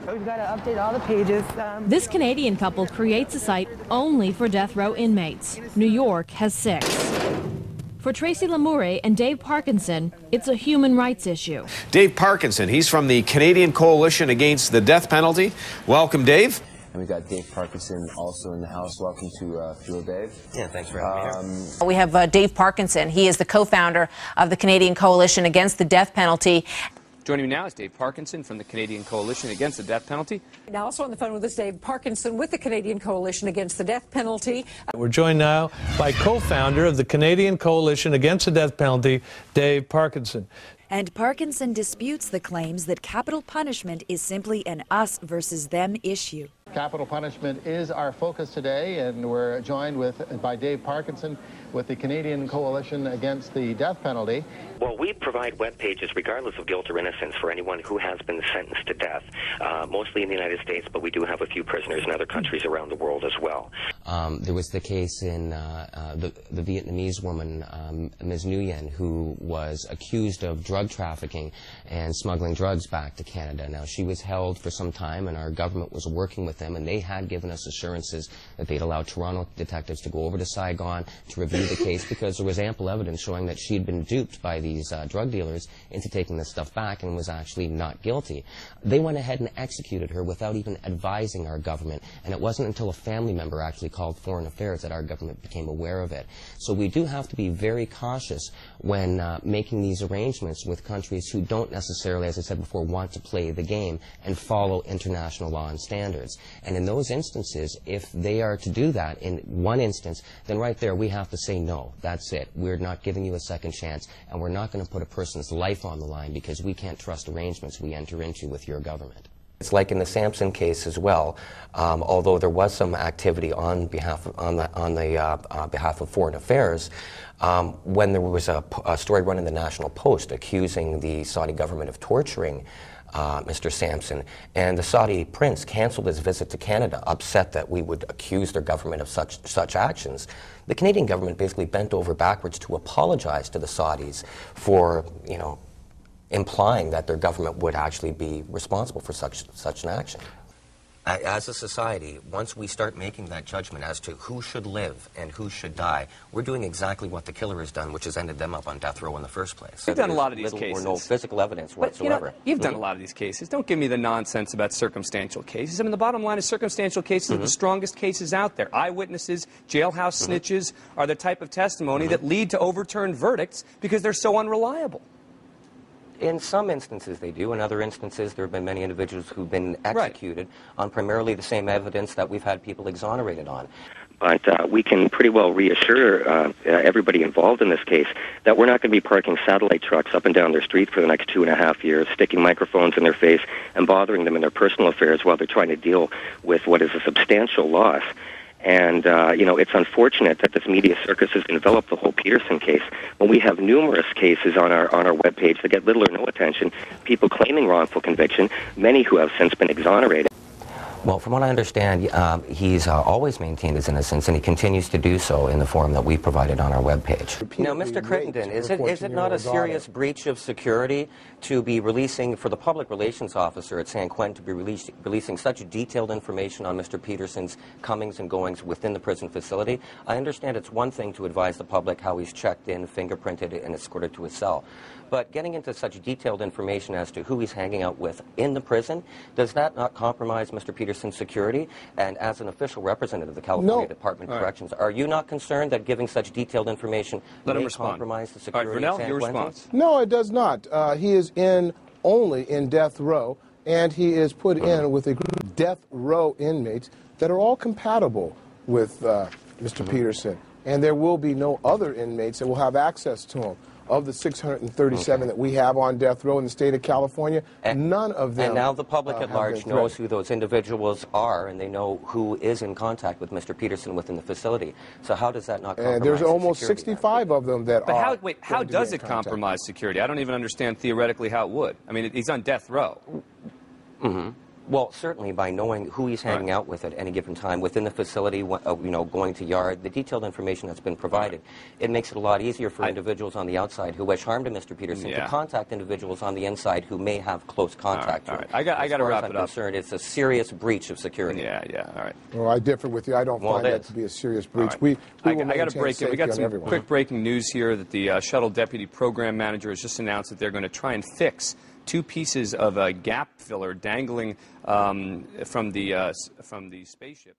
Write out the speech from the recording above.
So we've got to update all the pages. This Canadian couple creates a site only for death row inmates. New York has 6. For Tracy Lamoure and Dave Parkinson, it's a human rights issue. Dave Parkinson, he's from the Canadian Coalition Against the Death Penalty. Welcome, Dave. And we've got Dave Parkinson also in the house. Welcome to Fuel, Dave. Yeah, thanks for having me here. We have Dave Parkinson. He is the co-founder of the Canadian Coalition Against the Death Penalty. Joining me now is Dave Parkinson from the Canadian Coalition Against the Death Penalty. Now also on the phone with us, Dave Parkinson with the Canadian Coalition Against the Death Penalty. We're joined now by co-founder of the Canadian Coalition Against the Death Penalty, Dave Parkinson. And Parkinson disputes the claims that capital punishment is simply an us versus them issue. Capital punishment is our focus today, and we're joined by Dave Parkinson with the Canadian Coalition Against the Death Penalty. Well, we provide web pages regardless of guilt or innocence for anyone who has been sentenced to death, mostly in the United States, but we do have a few prisoners in other countries around the world as well. There was the case in the Vietnamese woman, Ms. Nguyen, who was accused of drug trafficking and smuggling drugs back to Canada. Now, she was held for some time, and our government was working with them, and they had given us assurances that they'd allow Toronto detectives to go over to Saigon to review the case, because there was ample evidence showing that she'd been duped by these drug dealers into taking this stuff back and was actually not guilty. They went ahead and executed her without even advising our government, and it wasn't until a family member actually called Foreign Affairs that our government became aware of it. So we do have to be very cautious when making these arrangements with countries who don't necessarily, as I said before, want to play the game and follow international law and standards. And in those instances, if they are to do that in one instance, then right there we have to say no, that's it. We're not giving you a second chance, and we're not going to put a person's life on the line because we can't trust arrangements we enter into with your government. It's like in the Sampson case as well, although there was some activity on behalf of, behalf of Foreign Affairs, when there was a story run in the National Post accusing the Saudi government of torturing Mr. Sampson, and the Saudi prince canceled his visit to Canada, upset that we would accuse their government of such actions. The Canadian government basically bent over backwards to apologize to the Saudis for, you know, implying that their government would actually be responsible for such an action. As a society, once we start making that judgment as to who should live and who should die, we're doing exactly what the killer has done, which has ended them up on death row in the first place. You've done a lot of these cases. Or no physical evidence whatsoever. But, you've done a lot of these cases. Don't give me the nonsense about circumstantial cases. I mean, the bottom line is circumstantial cases are the strongest cases out there. Eyewitnesses, jailhouse snitches are the type of testimony that lead to overturned verdicts because they're so unreliable. In some instances they do. In other instances there have been many individuals who've been executed on primarily the same evidence that we've had people exonerated on. But we can pretty well reassure everybody involved in this case that we're not going to be parking satellite trucks up and down their street for the next 2.5 years, sticking microphones in their face and bothering them in their personal affairs while they're trying to deal with what is a substantial loss. And, you know, it's unfortunate that this media circus has enveloped the whole Peterson case when we have numerous cases on our webpage that get little or no attention, people claiming wrongful conviction, many who have since been exonerated. Well, from what I understand, he's always maintained his innocence, and he continues to do so in the form that we provided on our webpage. Now, Mr. Crittenden, is it not a serious breach of security to be releasing, for the public relations officer at San Quentin to be releasing such detailed information on Mr. Peterson's comings and goings within the prison facility? I understand it's one thing to advise the public how he's checked in, fingerprinted, and escorted to his cell. But getting into such detailed information as to who he's hanging out with in the prison, does that not compromise Mr. Peterson's security? And as an official representative of the California Department of Corrections, are you not concerned that giving such detailed information may compromise the security of San Quentin? Response. No, it does not. He is only in death row, and he is put in with a group of death row inmates that are all compatible with Mr. Peterson. And there will be no other inmates that will have access to him. Of the 637 that we have on death row in the state of California, none of them. And now the public at large knows who those individuals are, and they know who is in contact with Mr. Peterson within the facility. So how does that not compromise and there's almost 65 of them that are. But how does it compromise security? I don't even understand theoretically how it would. I mean, he's on death row. Well, certainly by knowing who he's hanging out with at any given time within the facility, you know, going to yard, the detailed information that's been provided, it makes it a lot easier for individuals on the outside who wish harm to Mr. Peterson to contact individuals on the inside who may have close contact. All right. I got to wrap it up. Concerned, it's a serious breach of security. Yeah. All right. Well, I differ with you. I don't find that to be a serious breach. Right. I got to break it. We got some quick breaking news here that the shuttle deputy program manager has just announced that they're going to try and fix 2 pieces of a gap filler dangling from the spaceship.